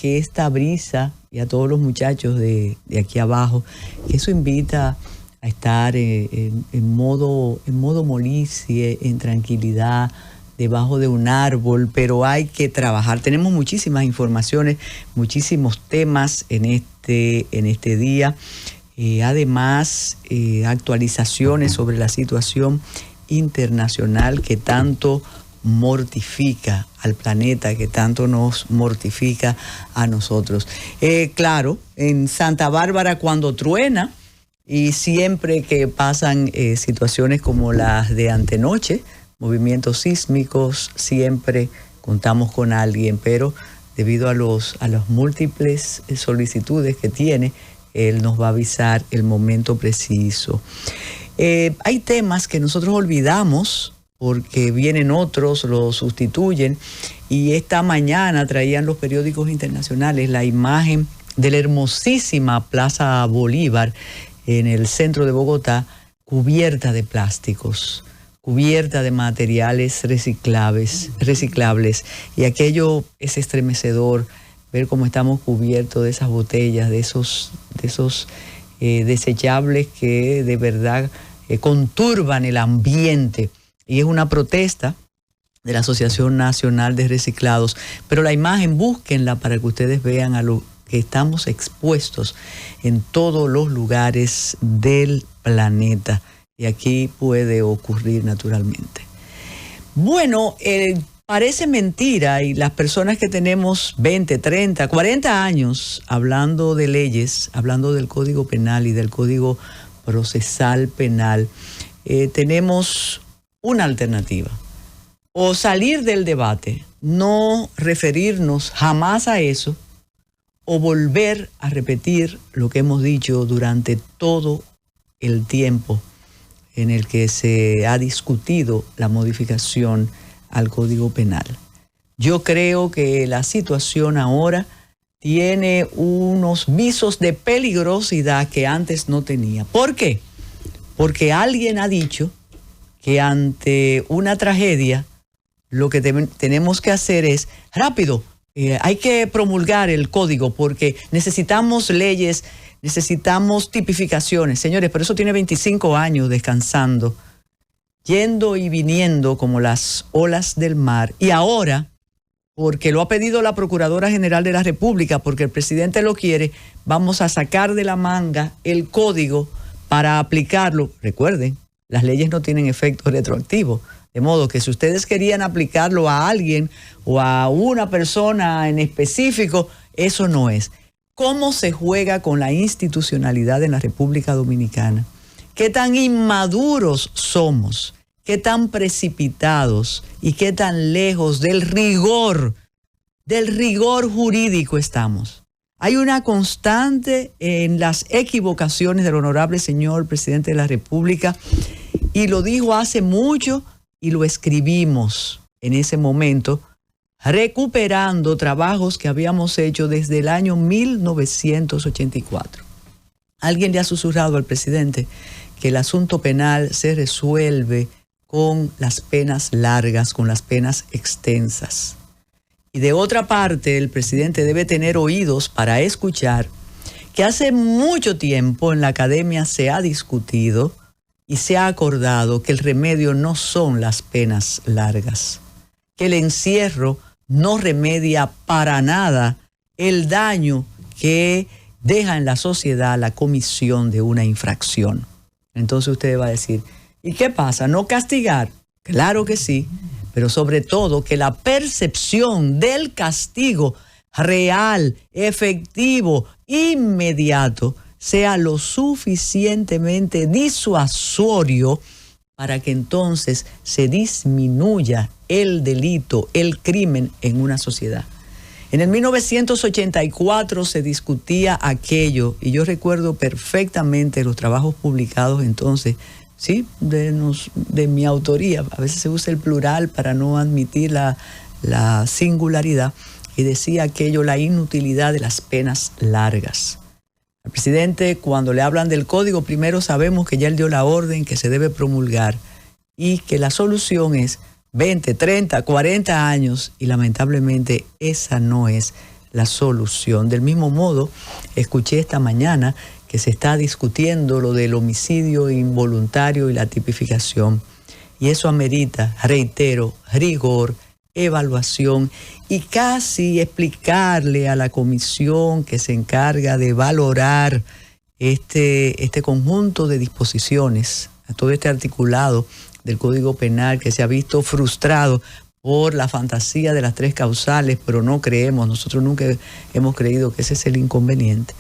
que esta brisa, y a todos los muchachos de aquí abajo, que eso invita a estar en modo molicie, en tranquilidad, debajo de un árbol, pero hay que trabajar. Tenemos muchísimas informaciones, muchísimos temas en este día. Además, actualizaciones sobre la situación internacional que tanto mortifica al planeta, que tanto nos mortifica a nosotros. Claro, en Santa Bárbara cuando truena, y siempre que pasan situaciones como las de antenoche, movimientos sísmicos, siempre contamos con alguien, pero debido a las múltiples solicitudes que tiene, él nos va a avisar el momento preciso. Hay temas que nosotros olvidamos porque vienen otros, los sustituyen, y esta mañana traían los periódicos internacionales la imagen de la hermosísima Plaza Bolívar en el centro de Bogotá, cubierta de plásticos, cubierta de materiales reciclables, y aquello es estremecedor, ver cómo estamos cubiertos de esas botellas, de esos desechables que de verdad conturban el ambiente. Y es una protesta de la Asociación Nacional de Reciclados. Pero la imagen, búsquenla para que ustedes vean a lo que estamos expuestos en todos los lugares del planeta. Y aquí puede ocurrir naturalmente. Bueno, parece mentira, y las personas que tenemos 20, 30, 40 años hablando de leyes, hablando del Código Penal y del Código Procesal Penal, tenemos una alternativa: o salir del debate, no referirnos jamás a eso, o volver a repetir lo que hemos dicho durante todo el tiempo en el que se ha discutido la modificación al Código Penal. Yo creo que la situación ahora tiene unos visos de peligrosidad que antes no tenía. ¿Por qué? Porque alguien ha dicho que ante una tragedia lo que tenemos que hacer es rápido, hay que promulgar el código porque necesitamos leyes, necesitamos tipificaciones. Señores, pero eso tiene 25 años descansando, yendo y viniendo como las olas del mar. Y ahora, porque lo ha pedido la Procuradora General de la República, porque el presidente lo quiere, vamos a sacar de la manga el código para aplicarlo. Recuerden, las leyes no tienen efecto retroactivo. De modo que si ustedes querían aplicarlo a alguien o a una persona en específico, eso no es. ¿Cómo se juega con la institucionalidad en la República Dominicana? ¿Qué tan inmaduros somos? ¿Qué tan precipitados y qué tan lejos del rigor jurídico estamos? Hay una constante en las equivocaciones del honorable señor presidente de la República, y lo dijo hace mucho y lo escribimos en ese momento, recuperando trabajos que habíamos hecho desde el año 1984. Alguien le ha susurrado al presidente que el asunto penal se resuelve con las penas largas, con las penas extensas. Y de otra parte, el presidente debe tener oídos para escuchar que hace mucho tiempo en la academia se ha discutido y se ha acordado que el remedio no son las penas largas, que el encierro no remedia para nada el daño que deja en la sociedad la comisión de una infracción. Entonces usted va a decir, ¿y qué pasa? ¿No castigar? Claro que sí, pero sobre todo que la percepción del castigo real, efectivo, inmediato, sea lo suficientemente disuasorio para que entonces se disminuya el delito, el crimen en una sociedad. En el 1984 se discutía aquello, y yo recuerdo perfectamente los trabajos publicados entonces, sí, de mi autoría. A veces se usa el plural para no admitir la singularidad, y decía aquello, la inutilidad de las penas largas. Al presidente, cuando le hablan del código, primero sabemos que ya él dio la orden que se debe promulgar y que la solución es 20, 30, 40 años, y lamentablemente esa no es la solución. Del mismo modo, escuché esta mañana que se está discutiendo lo del homicidio involuntario y la tipificación. Y eso amerita, reitero, rigor, evaluación y casi explicarle a la comisión que se encarga de valorar este conjunto de disposiciones, a todo este articulado del Código Penal que se ha visto frustrado por la fantasía de las 3 causales, pero no creemos, nosotros nunca hemos creído que ese es el inconveniente.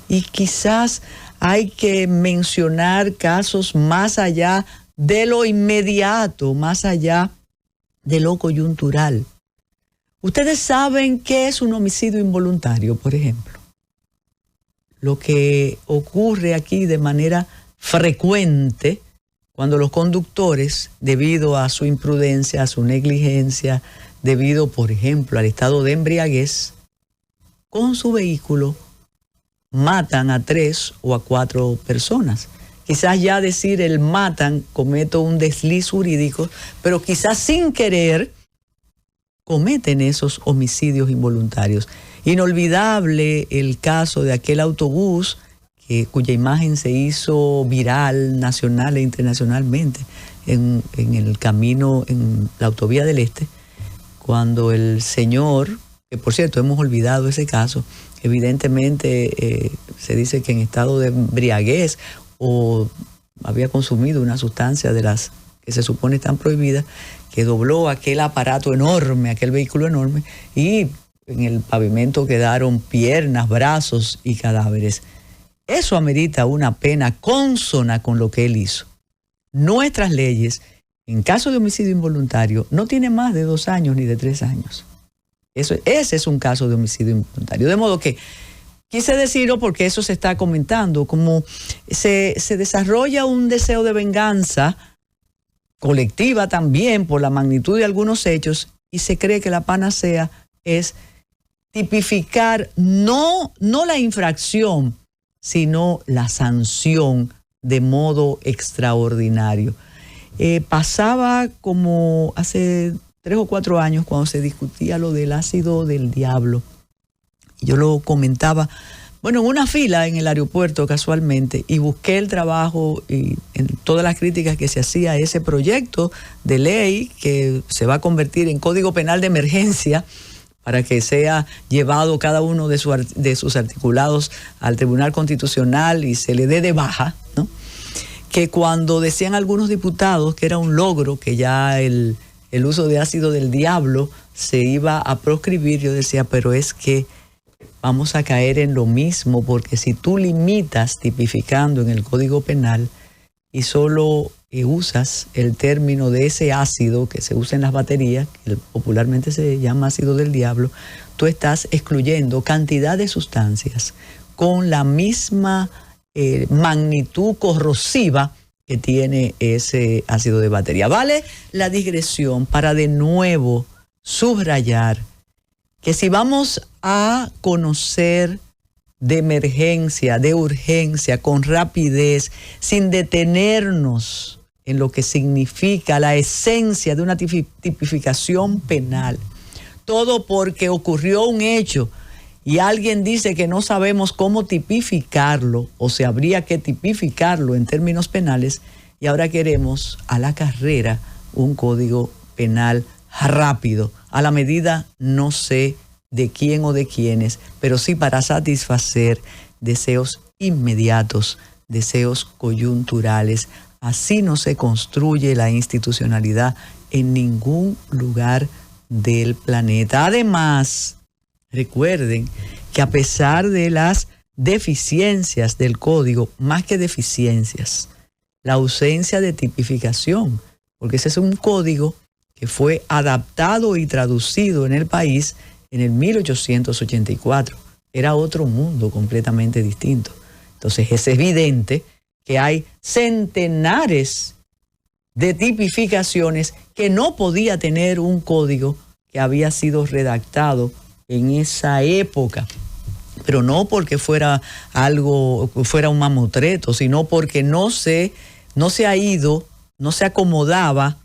Y quizás hay que mencionar casos más allá de lo inmediato, más allá de lo coyuntural. Ustedes saben qué es un homicidio involuntario, por ejemplo. Lo que ocurre aquí de manera frecuente cuando los conductores, debido a su imprudencia, a su negligencia, debido, por ejemplo, al estado de embriaguez, con su vehículo matan a 3 o a 4 personas. Quizás ya decir el matan, cometo un desliz jurídico, pero quizás sin querer cometen esos homicidios involuntarios. Inolvidable el caso de aquel autobús cuya imagen se hizo viral nacional e internacionalmente en el camino, en la autovía del Este, cuando el señor, que por cierto hemos olvidado ese caso, evidentemente se dice que en estado de embriaguez o había consumido una sustancia de las que se supone están prohibidas, que dobló aquel aparato enorme, aquel vehículo enorme, y en el pavimento quedaron piernas, brazos y cadáveres. Eso amerita una pena consona con lo que él hizo. Nuestras leyes, en caso de homicidio involuntario, no tienen más de 2 años ni de 3 años. Ese es un caso de homicidio involuntario. De modo que quise decirlo porque eso se está comentando, como se desarrolla un deseo de venganza colectiva también por la magnitud de algunos hechos y se cree que la panacea es tipificar no la infracción, sino la sanción de modo extraordinario. Pasaba como hace 3 o 4 años cuando se discutía lo del ácido del diablo. Yo lo comentaba, bueno, en una fila en el aeropuerto casualmente, y busqué el trabajo y en todas las críticas que se hacía a ese proyecto de ley que se va a convertir en Código Penal de Emergencia para que sea llevado cada uno de sus articulados al Tribunal Constitucional y se le dé de baja, ¿no? Que cuando decían algunos diputados que era un logro, que ya el uso de ácido del diablo se iba a proscribir, yo decía, pero es que vamos a caer en lo mismo, porque si tú limitas tipificando en el Código Penal y solo usas el término de ese ácido que se usa en las baterías, que popularmente se llama ácido del diablo, tú estás excluyendo cantidad de sustancias con la misma magnitud corrosiva que tiene ese ácido de batería. Vale la digresión para de nuevo subrayar que si vamos a conocer de emergencia, de urgencia, con rapidez, sin detenernos en lo que significa la esencia de una tipificación penal, todo porque ocurrió un hecho y alguien dice que no sabemos cómo tipificarlo o se habría que tipificarlo en términos penales, y ahora queremos a la carrera un código penal rápido, a la medida no sé de quién o de quiénes, pero sí para satisfacer deseos inmediatos, deseos coyunturales. Así no se construye la institucionalidad en ningún lugar del planeta. Además, recuerden que a pesar de las deficiencias del código, más que deficiencias, la ausencia de tipificación, porque ese es un código que fue adaptado y traducido en el país en el 1884. Era otro mundo completamente distinto. Entonces es evidente que hay centenares de tipificaciones que no podía tener un código que había sido redactado en esa época, pero no porque fuera un mamotreto, sino porque no se acomodaba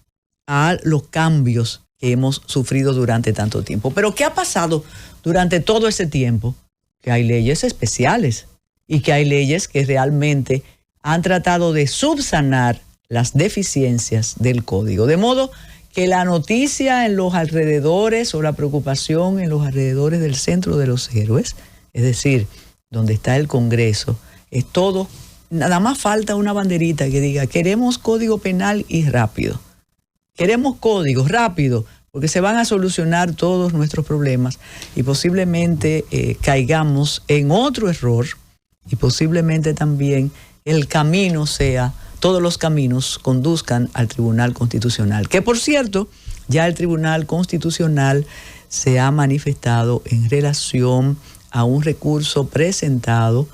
a los cambios que hemos sufrido durante tanto tiempo. Pero ¿qué ha pasado durante todo ese tiempo? Que hay leyes especiales y que hay leyes que realmente han tratado de subsanar las deficiencias del código. De modo que la noticia en los alrededores o la preocupación en los alrededores del Centro de los Héroes, es decir, donde está el Congreso, es todo, nada más falta una banderita que diga, queremos código penal y rápido. Queremos códigos rápido, porque se van a solucionar todos nuestros problemas y posiblemente caigamos en otro error y posiblemente también el camino sea, todos los caminos conduzcan al Tribunal Constitucional. Que por cierto, ya el Tribunal Constitucional se ha manifestado en relación a un recurso presentado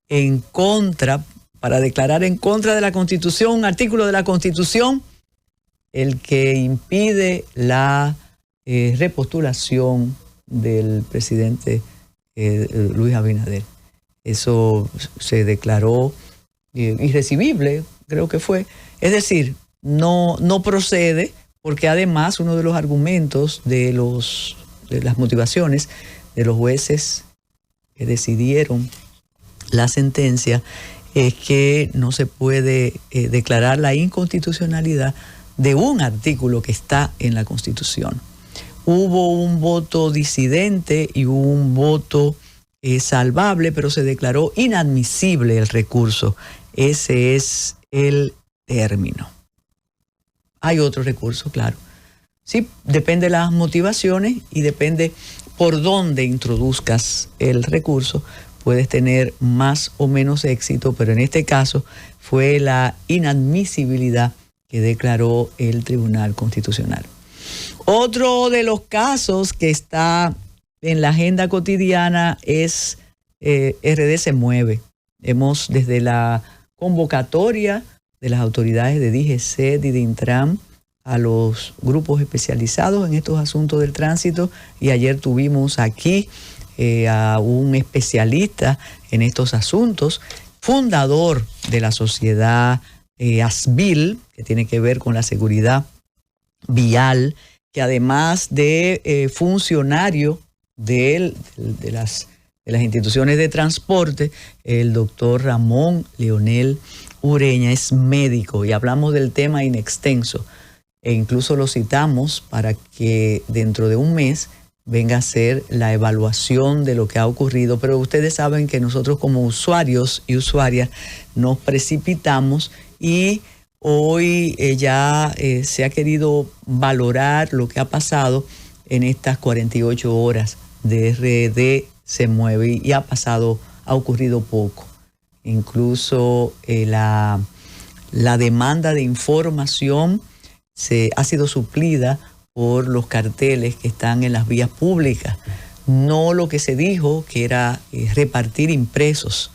en contra, para declarar en contra de la Constitución, un artículo de la Constitución, el que impide la repostulación del presidente Luis Abinader. Eso se declaró irrecibible, creo que fue. Es decir, no procede, porque además uno de los argumentos de las motivaciones de los jueces que decidieron la sentencia es que no se puede declarar la inconstitucionalidad de un artículo que está en la Constitución. Hubo un voto disidente y un voto salvable, pero se declaró inadmisible el recurso. Ese es el término. Hay otro recurso, claro. Sí, depende de las motivaciones y depende por dónde introduzcas el recurso. Puedes tener más o menos éxito, pero en este caso fue la inadmisibilidad que declaró el Tribunal Constitucional. Otro de los casos que está en la agenda cotidiana es RD se mueve. Hemos, desde la convocatoria de las autoridades de DGCET y de Intran a los grupos especializados en estos asuntos del tránsito, y ayer tuvimos aquí a un especialista en estos asuntos, fundador de la sociedad ASBIL, que tiene que ver con la seguridad vial, que además de funcionario de las instituciones de transporte, el doctor Ramón Leonel Ureña es médico, y hablamos del tema in extenso, e incluso lo citamos para que dentro de un mes venga a hacer la evaluación de lo que ha ocurrido. Pero ustedes saben que nosotros como usuarios y usuarias nos precipitamos, y hoy ya se ha querido valorar lo que ha pasado en estas 48 horas de RD se mueve, y ha ocurrido poco. Incluso la demanda de información ha sido suplida por los carteles que están en las vías públicas, no lo que se dijo, que era repartir impresos.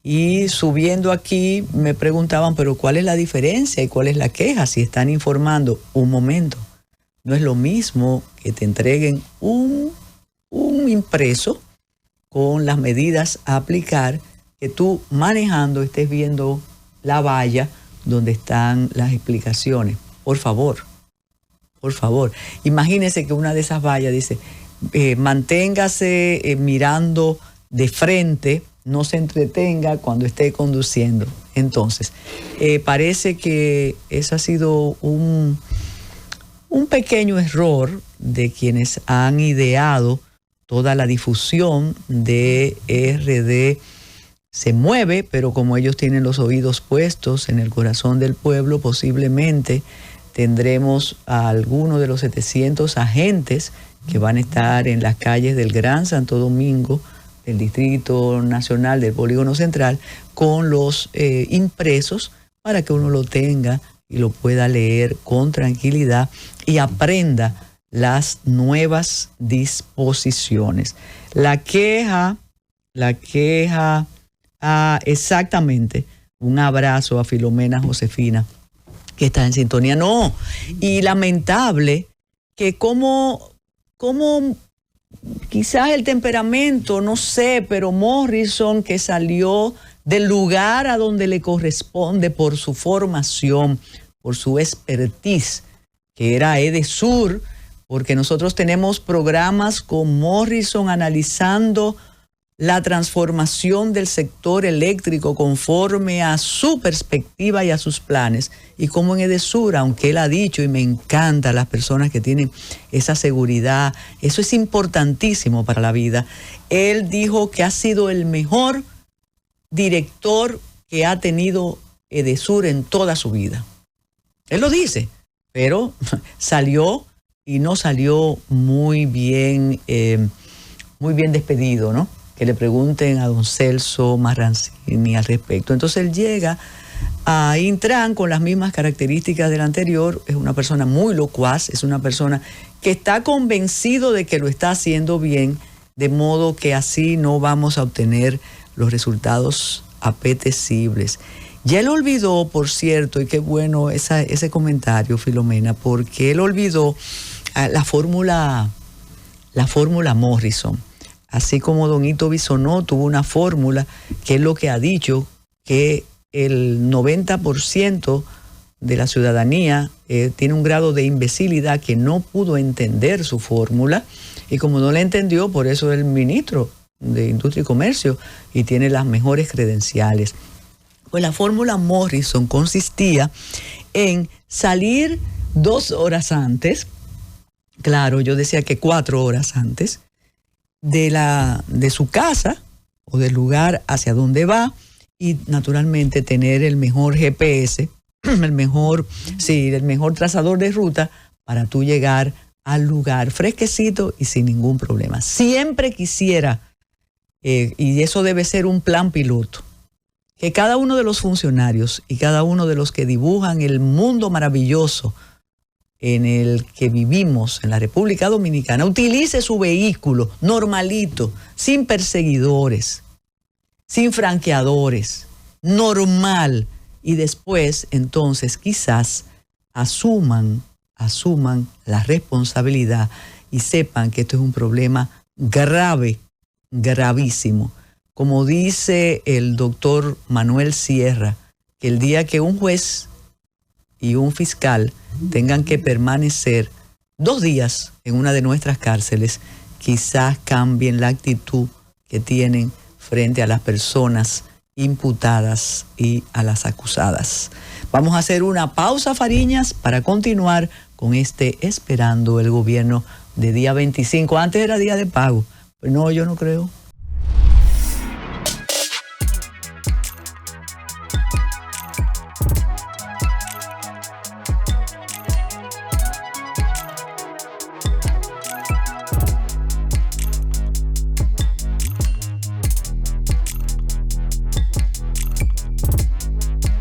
Y subiendo aquí me preguntaban, pero ¿cuál es la diferencia y cuál es la queja si están informando? Un momento, no es lo mismo que te entreguen un impreso con las medidas a aplicar, que tú manejando estés viendo la valla donde están las explicaciones. Por favor, imagínese que una de esas vallas dice, manténgase mirando de frente, no se entretenga cuando esté conduciendo. Entonces, parece que eso ha sido un pequeño error de quienes han ideado toda la difusión de RD se mueve, pero como ellos tienen los oídos puestos en el corazón del pueblo, posiblemente tendremos a algunos de los 700 agentes que van a estar en las calles del Gran Santo Domingo, del Distrito Nacional, del Polígono Central, con los impresos para que uno lo tenga y lo pueda leer con tranquilidad y aprenda las nuevas disposiciones. La queja, exactamente, un abrazo a Filomena Josefina, que está en sintonía. No, y lamentable que como quizás el temperamento, no sé, pero Morrison, que salió del lugar a donde le corresponde por su formación, por su expertise, que era EDESUR, porque nosotros tenemos programas con Morrison analizando la transformación del sector eléctrico conforme a su perspectiva y a sus planes. Y como en Edesur, aunque él ha dicho, y me encanta las personas que tienen esa seguridad, eso es importantísimo para la vida. Él dijo que ha sido el mejor director que ha tenido Edesur en toda su vida. Él lo dice, pero salió y no salió muy bien despedido, ¿no? Que le pregunten a don Celso Marrancini al respecto. Entonces él llega a Intran con las mismas características del anterior. Es una persona muy locuaz, es una persona que está convencido de que lo está haciendo bien, de modo que así no vamos a obtener los resultados apetecibles. Ya él olvidó, por cierto, y qué bueno ese comentario, Filomena, porque él olvidó la fórmula Morrison. Así como don Ito Bisonó tuvo una fórmula que es lo que ha dicho, que el 90% de la ciudadanía tiene un grado de imbecilidad que no pudo entender su fórmula, y como no la entendió, por eso es el ministro de Industria y Comercio y tiene las mejores credenciales. Pues la fórmula Morrison consistía en salir 2 horas antes, claro, yo decía que 4 horas antes, de su casa o del lugar hacia donde va, y naturalmente tener el mejor GPS, el mejor trazador de ruta para tú llegar al lugar fresquecito y sin ningún problema. Siempre quisiera, y eso debe ser un plan piloto, que cada uno de los funcionarios y cada uno de los que dibujan el mundo maravilloso en el que vivimos en la República Dominicana utilice su vehículo normalito, sin perseguidores, sin franqueadores, normal, y después entonces quizás asuman la responsabilidad y sepan que esto es un problema grave, gravísimo. Como dice el doctor Manuel Sierra, que el día que un juez y un fiscal tengan que permanecer 2 días en una de nuestras cárceles, quizás cambien la actitud que tienen frente a las personas imputadas y a las acusadas. Vamos a hacer una pausa, Fariñas, para continuar con Esperando el Gobierno de día 25. Antes era día de pago. Pues no, yo no creo.